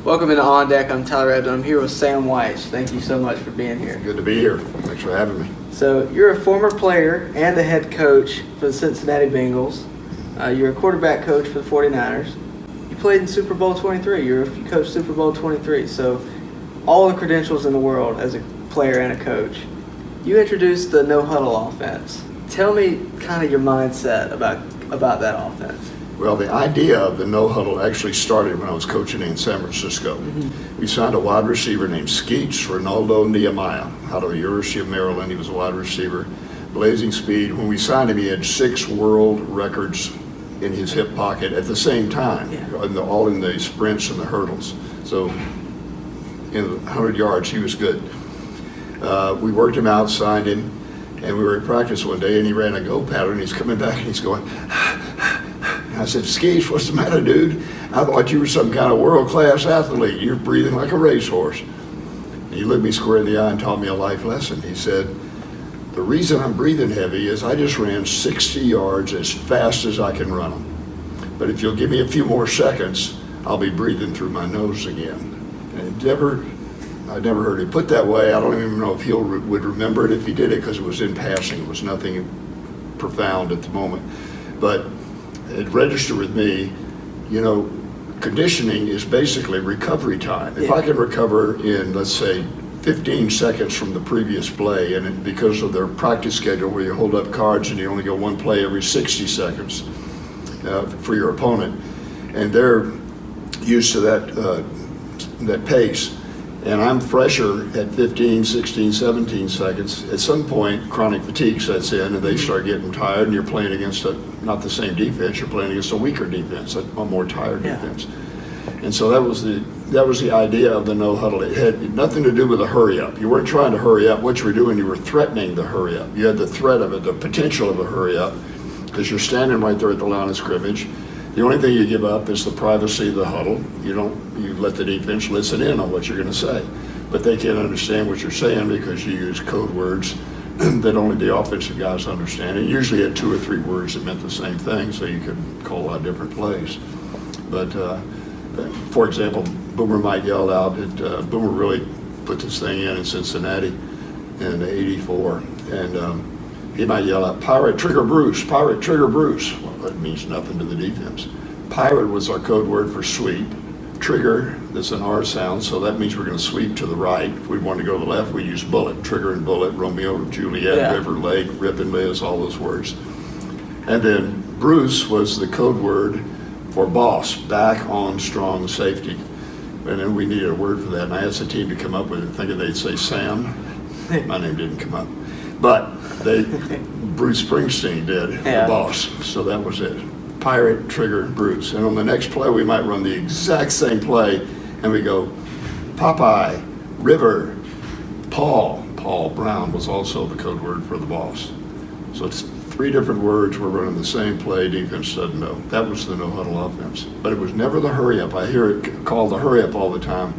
Welcome into On Deck. I'm Tyler Redmond. I'm here with Sam Wyche. Thank you so much for being here. Good to be here. Thanks for having me. So you're a former player and a head coach for the Cincinnati Bengals. You're a quarterback coach for the 49ers. You played in Super Bowl 23. You coached Super Bowl 23. So all the credentials in the world as a player and a coach. You introduced the No-Huddle offense. Tell me kind of your mindset about that offense. Well, the idea of the No-Huddle actually started when I was coaching in San Francisco. We signed a wide receiver named Skeets Ronaldo Nehemiah out of the University of Maryland. He was a wide receiver, blazing speed. When we signed him, he had 6 world records in his hip pocket at the same time, all in the sprints and the hurdles. So in the 100 yards, he was good. We worked him out, signed him, and we were at practice one day, and he ran a go pattern. He's coming back, and he's going, I said, Skeets, what's the matter, dude? I thought you were some kind of world-class athlete. You're breathing like a racehorse. And he looked me square in the eye and taught me a life lesson. He said, the reason I'm breathing heavy is I just ran 60 yards as fast as I can run them. But if you'll give me a few more seconds, I'll be breathing through my nose again. And I never heard it put that way. I don't even know if he would remember it if he did it, because it was in passing. It was nothing profound at the moment. But it registered with me, conditioning is basically recovery time. If I can recover in, let's say, 15 seconds from the previous play, and because of their practice schedule where you hold up cards and you only go one play every 60 seconds for your opponent, and they're used to that pace, and I'm fresher at 15, 16, 17 seconds, at some point chronic fatigue sets in and they start getting tired, and you're playing against not the same defense, you're playing against a weaker defense, a more tired defense. And so that was the idea of the No-Huddle. It had nothing to do with a hurry up. You weren't trying to hurry up. What you were doing, you were threatening the hurry up. You had the threat of it, the potential of a hurry up, because you're standing right there at the line of scrimmage. The only thing you give up is the privacy of the huddle. You let the defense listen in on what you're going to say. But they can't understand what you're saying because you use code words that only the offensive guys understand. And usually had 2 or 3 words that meant the same thing, so you could call a lot of different plays. But for example, Boomer might yell out, Boomer really put this thing in Cincinnati in '84. And he might yell out, Pirate Trigger Bruce, Pirate Trigger Bruce. Well, that means nothing to the defense. Pirate was our code word for sweep. Trigger, that's an R sound, so that means we're going to sweep to the right. If we want to go to the left, we use bullet. Trigger and bullet, Romeo, Juliet, River, Lake, Rip and Liz, all those words. And then Bruce was the code word for boss, back on strong safety. And then we needed a word for that, and I asked the team to come up with it, thinking they'd say Sam. My name didn't come up. But Bruce Springsteen did, the boss, so that was it. Pirate, Trigger, Bruce. And on the next play, we might run the exact same play, and we go, Popeye, River, Paul. Paul Brown was also the code word for the boss. So it's 3 different words, we're running the same play, defense doesn't know. That was the No-Huddle offense. But it was never the hurry up. I hear it called the hurry up all the time.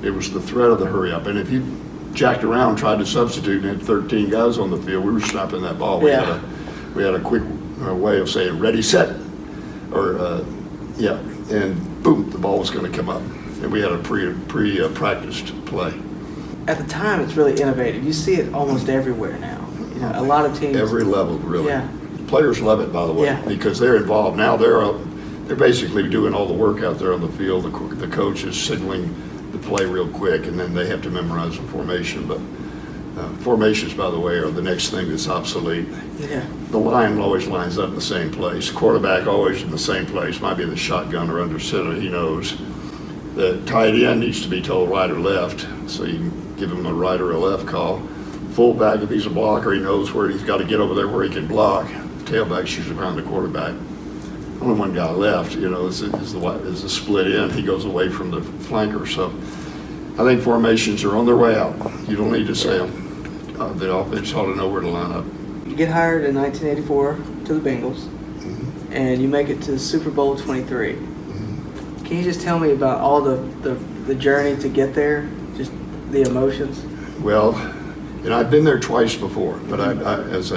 It was the threat of the hurry up. And if you jacked around, tried to substitute, and had 13 guys on the field, we were snapping that ball. We had a quick way of saying ready, set, and boom, the ball was going to come up. And we had a pre-practiced play. At the time, it's really innovative. You see it almost everywhere now. A lot of teams. Every level, really. Yeah. Players love it, by the way, because they're involved. Now they're basically doing all the work out there on the field. The coach is signaling the play real quick, and then they have to memorize the formation. But formations, by the way, are the next thing that's obsolete. Yeah. The line always lines up in the same place. Quarterback always in the same place. Might be in the shotgun or under center, he knows. The tight end needs to be told right or left, so you can give him a right or a left call. Fullback, if he's a blocker, he knows where he's got to get over there where he can block. Tailback's usually around the quarterback. Only one guy left, is the split end. He goes away from the flanker. So I think formations are on their way out. You don't need to say them. The offense ought to know where to line up. You get hired in 1984 to the Bengals, and you make it to Super Bowl 23. Can you just tell me about all the journey to get there, just the emotions? Well, I'd been there twice before, but I was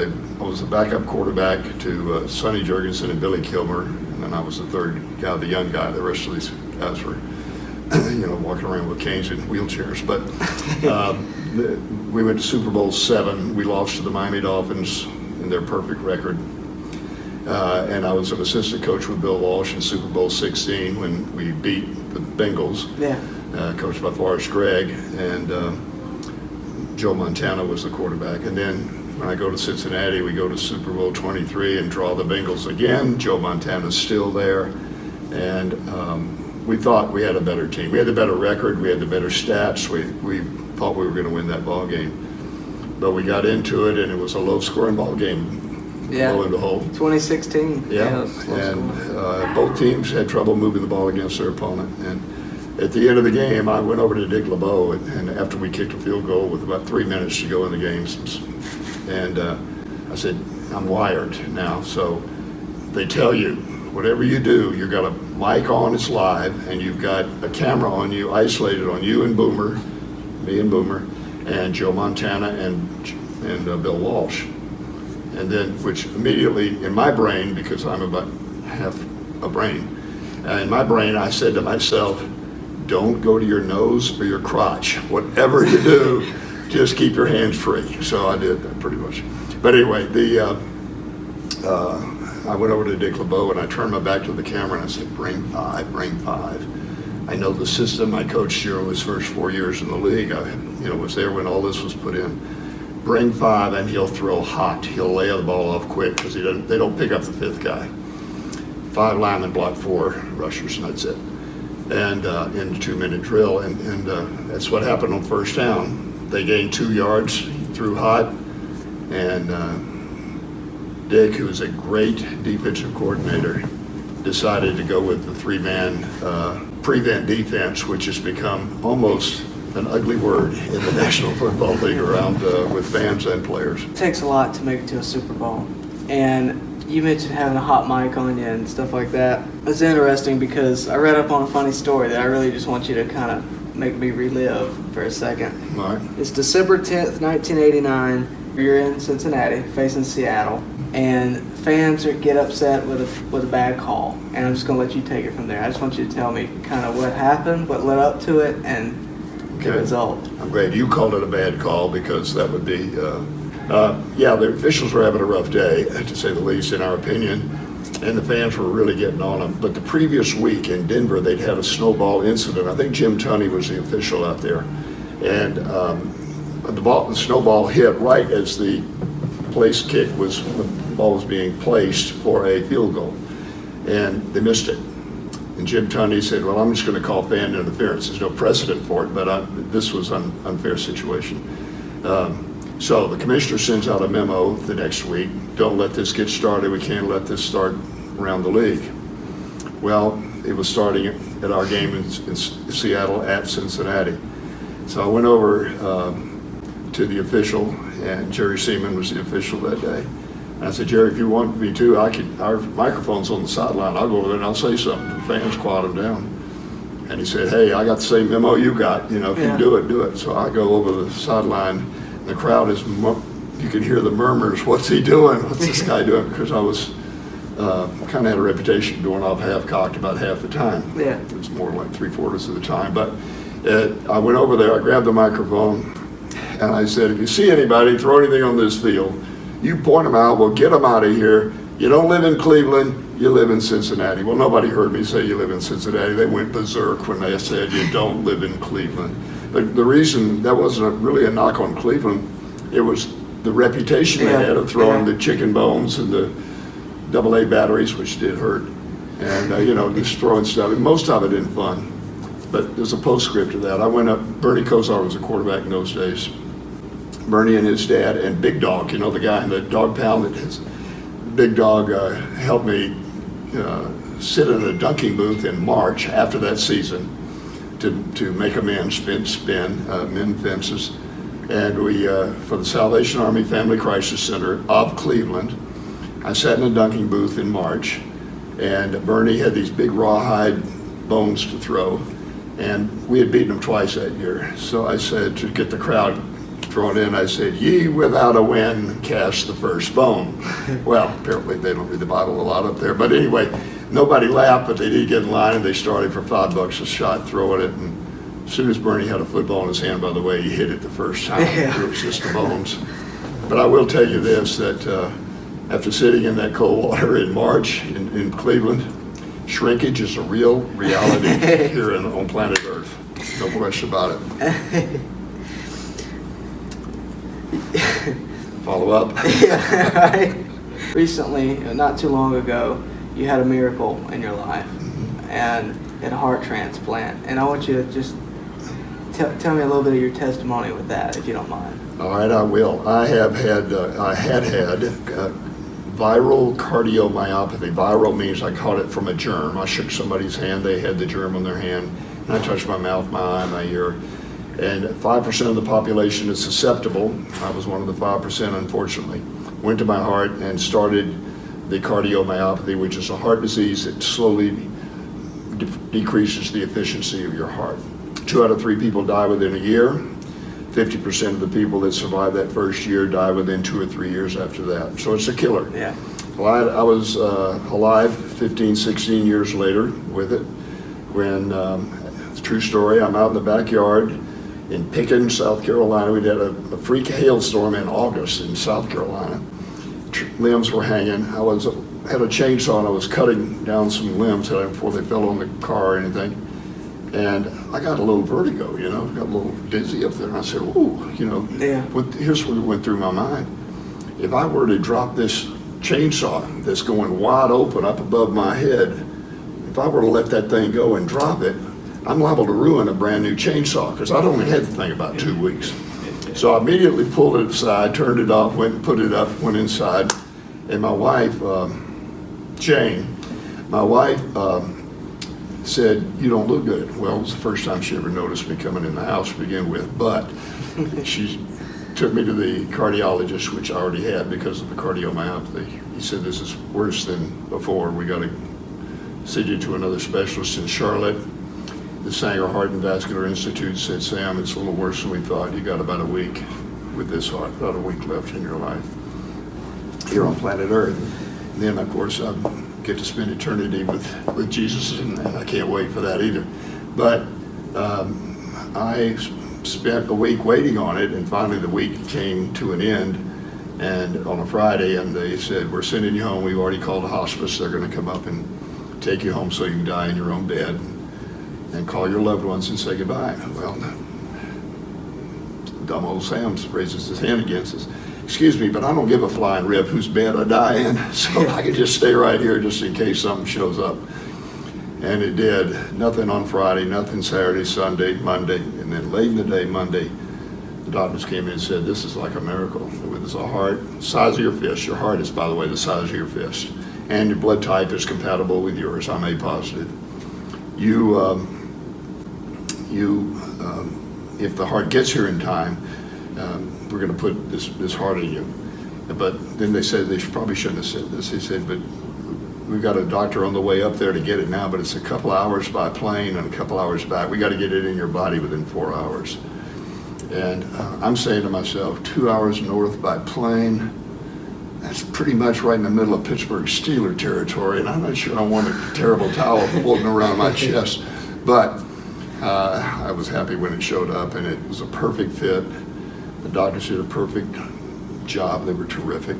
the backup quarterback to Sonny Jurgensen and Billy Kilmer, and then I was the third guy, the young guy. The rest of these guys were walking around with canes and wheelchairs. But we went to Super Bowl 7. We lost to the Miami Dolphins in their perfect record. And I was an assistant coach with Bill Walsh in Super Bowl 16 when we beat the Bengals, coached by Forrest Gregg, and Joe Montana was the quarterback. And then when I go to Cincinnati, we go to Super Bowl 23 and draw the Bengals again. Joe Montana's still there. And we thought we had a better team. We had the better record. We had the better stats. We thought we were going to win that ball game. But we got into it, and it was a low-scoring ball game. Lo and behold. 2016. Yeah. And both teams had trouble moving the ball against their opponent. And at the end of the game, I went over to Dick LeBeau, and after we kicked a field goal with about 3 minutes to go in the game, and I said, I'm wired now. So they tell you, whatever you do, you've got a mic on, it's live, and you've got a camera on you, isolated on you and Boomer, me and Boomer, and Joe Montana and Bill Walsh. And then, which immediately in my brain, because I'm about half a brain, in my brain I said to myself, don't go to your nose or your crotch. Whatever you do, just keep your hands free. So I did that pretty much. But anyway, I went over to Dick LeBeau and I turned my back to the camera and I said, bring five, bring five. I know the system. I coached during his first 4 years in the league. I was there when all this was put in. Bring five and he'll throw hot. He'll lay the ball off quick because they don't pick up the fifth guy. 5 linemen block 4 rushers, and that's it. And in a 2-minute drill, and that's what happened on first down. They gained 2 yards, he threw hot, and Dick, who is a great defensive coordinator, decided to go with the 3-man prevent defense, which has become almost an ugly word in the National Football League around with fans and players. It takes a lot to make it to a Super Bowl. And you mentioned having a hot mic on you and stuff like that. It's interesting because I read up on a funny story that I really just want you to kind of make me relive for a second. All right. It's December 10th, 1989. You're in Cincinnati facing Seattle. And fans get upset with a bad call. And I'm just going to let you take it from there. I just want you to tell me kind of what happened, what led up to it, and the result. I'm glad you called it a bad call because that would be, the officials were having a rough day, to say the least, in our opinion, and the fans were really getting on them. But the previous week in Denver, they'd had a snowball incident. I think Jim Tunney was the official out there, and the snowball hit right as the ball was being placed for a field goal, and they missed it. And Jim Tunney said, well, I'm just going to call fan interference. There's no precedent for it, but this was an unfair situation. So the commissioner sends out a memo the next week. Don't let this get started. We can't let this start around the league. Well, it was starting at our game in Seattle at Cincinnati. So I went over to the official, and Jerry Seaman was the official that day. And I said, Jerry, if you want me to, our microphone's on the sideline. I'll go over there and I'll say something. The fans quiet him down. And he said, hey, I got the same memo you got. If you do it, do it. So I go over the sideline. And the crowd you can hear the murmurs. What's he doing? What's this guy doing? Because I was kind of had a reputation of going off half-cocked about half the time. Yeah. It was more like 3/4 of the time. But I went over there. I grabbed the microphone. And I said, if you see anybody throw anything on this field, you point them out, we'll get them out of here. You don't live in Cleveland, you live in Cincinnati. Well, nobody heard me say you live in Cincinnati. They went berserk when they said you don't live in Cleveland. But the reason, that wasn't really a knock on Cleveland, it was the reputation they had of throwing the chicken bones and the AA batteries, which did hurt. And, just throwing stuff. And most of it isn't fun. But there's a postscript to that. I went up, Bernie Kosar was a quarterback in those days. Bernie and his dad and Big Dog, the guy in the dog pound that his Big Dog helped me sit in a dunking booth in March after that season to make a man spin men fences. And we, for the Salvation Army Family Crisis Center of Cleveland, I sat in a dunking booth in March, and Bernie had these big rawhide bones to throw, and we had beaten him twice that year. So I said, to get the crowd thrown in. I said, "Ye without a win cast the first bone." Well, apparently they don't read the Bible a lot up there. But anyway, nobody laughed, but they did get in line, and they started for $5 a shot throwing it. And as soon as Bernie had a football in his hand, by the way, he hit it the first time. Yeah. It was just the bones. But I will tell you this, that after sitting in that cold water in March in Cleveland, shrinkage is a real reality here on planet Earth. No question about it. Follow up? Yeah, right. Recently, not too long ago, you had a miracle in your life and had a heart transplant. And I want you to just tell me a little bit of your testimony with that, if you don't mind. All right, I will. I had viral cardiomyopathy. Viral means I caught it from a germ. I shook somebody's hand, they had the germ on their hand, and I touched my mouth, my eye, my ear. And 5% of the population is susceptible. I was one of the 5%, unfortunately. Went to my heart and started the cardiomyopathy, which is a heart disease that slowly decreases the efficiency of your heart. 2 out of 3 people die within a year. 50% of the people that survive that first year die within 2 or 3 years after that. So it's a killer. Yeah. Well, I was alive 15, 16 years later with it when, it's a true story, I'm out in the backyard in Pickens, South Carolina. We'd had a freak hailstorm in August in South Carolina. Limbs were hanging. I had a chainsaw and I was cutting down some limbs before they fell on the car or anything. And I got a little vertigo, got a little dizzy up there. And I said, "Ooh, Yeah. Here's what went through my mind. If I were to drop this chainsaw that's going wide open up above my head, if I were to let that thing go and drop it, I'm liable to ruin a brand new chainsaw because I'd only had the thing about 2 weeks." So I immediately pulled it aside, turned it off, went and put it up, went inside. And my wife, Jane, said, "You don't look good." Well, it was the first time she ever noticed me coming in the house to begin with, but she took me to the cardiologist, which I already had because of the cardiomyopathy. He said, "This is worse than before. We got to send you to another specialist in Charlotte." The Sanger Heart and Vascular Institute said, "Sam, it's a little worse than we thought. You got about a week with this heart, about a week left in your life here on planet Earth." And then, of course, I get to spend eternity with Jesus, and I can't wait for that either. But I spent a week waiting on it, and finally the week came to an end, and on a Friday, and they said, "We're sending you home. We've already called a hospice. They're going to come up and take you home so you can die in your own bed and call your loved ones and say goodbye." Well, dumb old Sam raises his hand again and says, "Excuse me, but I don't give a flying rip whose bed I die in, so I can just stay right here just in case something shows up." And it did. Nothing on Friday, nothing Saturday, Sunday, Monday, and then late in the day, Monday, the doctors came in and said, "This is like a miracle. With a heart, size of your fist." Your heart is, by the way, the size of your fist. And your blood type is compatible with yours, I'm A positive. If the heart gets here in time, we're going to put this heart in you. But then they said, they probably shouldn't have said this. They said, "But we've got a doctor on the way up there to get it now, but it's a couple hours by plane and a couple hours back. We got to get it in your body within 4 hours." And I'm saying to myself, 2 hours north by plane, that's pretty much right in the middle of Pittsburgh Steeler territory, and I'm not sure I want a terrible towel floating around my chest. But I was happy when it showed up, and it was a perfect fit. The doctors did a perfect job. They were terrific.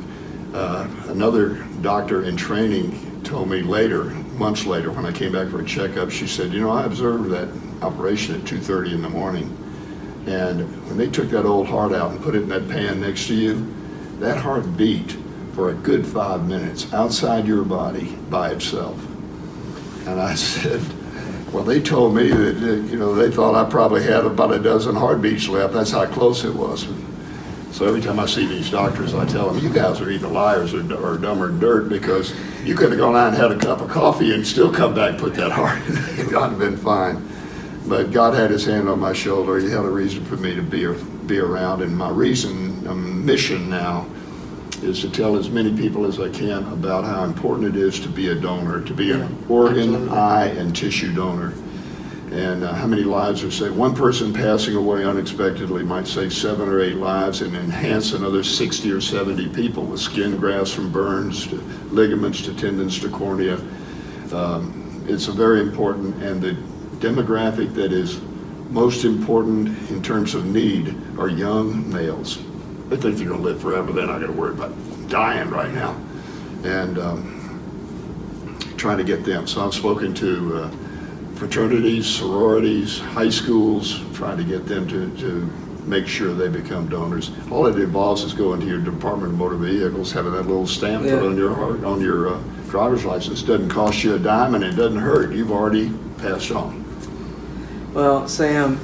Another doctor in training told me later, months later, when I came back for a checkup, she said, "I observed that operation at 2:30 in the morning. And when they took that old heart out and put it in that pan next to you, that heart beat for a good 5 minutes outside your body by itself." And I said, "Well, they told me that, they thought I probably had about a dozen heartbeats left. That's how close it was." So every time I see these doctors, I tell them, "You guys are either liars or dumb or dirt, because you could have gone out and had a cup of coffee and still come back and put that heart in. It would have been fine." But God had his hand on my shoulder. He had a reason for me to be around. And my mission now is to tell as many people as I can about how important it is to be a donor, to be an organ, eye, and tissue donor. And how many lives are saved? One person passing away unexpectedly might save 7 or 8 lives and enhance another 60 or 70 people with skin grafts from burns to ligaments to tendons to cornea. It's a very important, and the demographic that is most important in terms of need are young males. They think they're going to live forever. They're not going to worry about dying right now. And trying to get them. So I've spoken to fraternities, sororities, high schools, trying to get them to make sure they become donors. All it involves is going to your Department of Motor Vehicles, having that little stamp put on your driver's license. It doesn't cost you a dime and it doesn't hurt. You've already passed on. Well, Sam,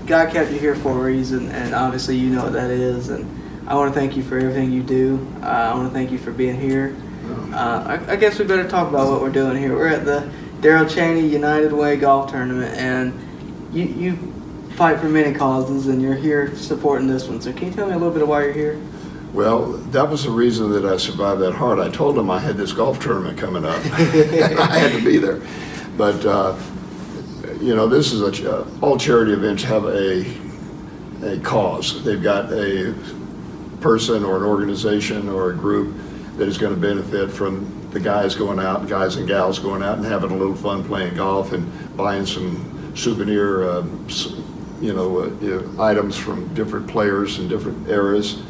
God kept you here for a reason, and obviously you know what that is. And I want to thank you for everything you do. I want to thank you for being here. I guess we better talk about what we're doing here. We're at the Daryl Cheney United Way Golf Tournament, and you fight for many causes, and you're here supporting this one. So can you tell me a little bit of why you're here? Well, that was the reason that I survived that hard. I told them I had this golf tournament coming up. I had to be there. But, this is all charity events have a cause. They've got a person or an organization or a group that is going to benefit from the guys and gals going out and having a little fun playing golf and buying some souvenir, items from different players in different eras.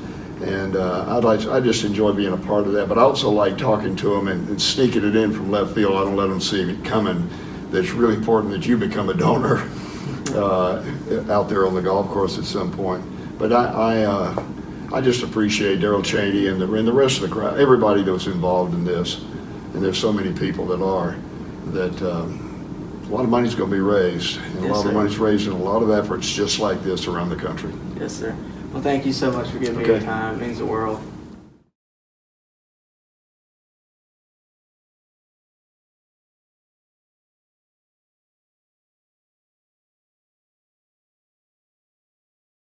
And I just enjoy being a part of that. But I also like talking to them and sneaking it in from left field. I don't let them see it coming. That's really important that you become a donor out there on the golf course at some point. But I just appreciate Daryl Cheney and the rest of the crowd, everybody that was involved in this. And there's so many people that are, that a lot of money's going to be raised. And a lot of money's raised in a lot of efforts just like this around the country. Yes, sir. Well, thank you so much for giving me your time. It means the world.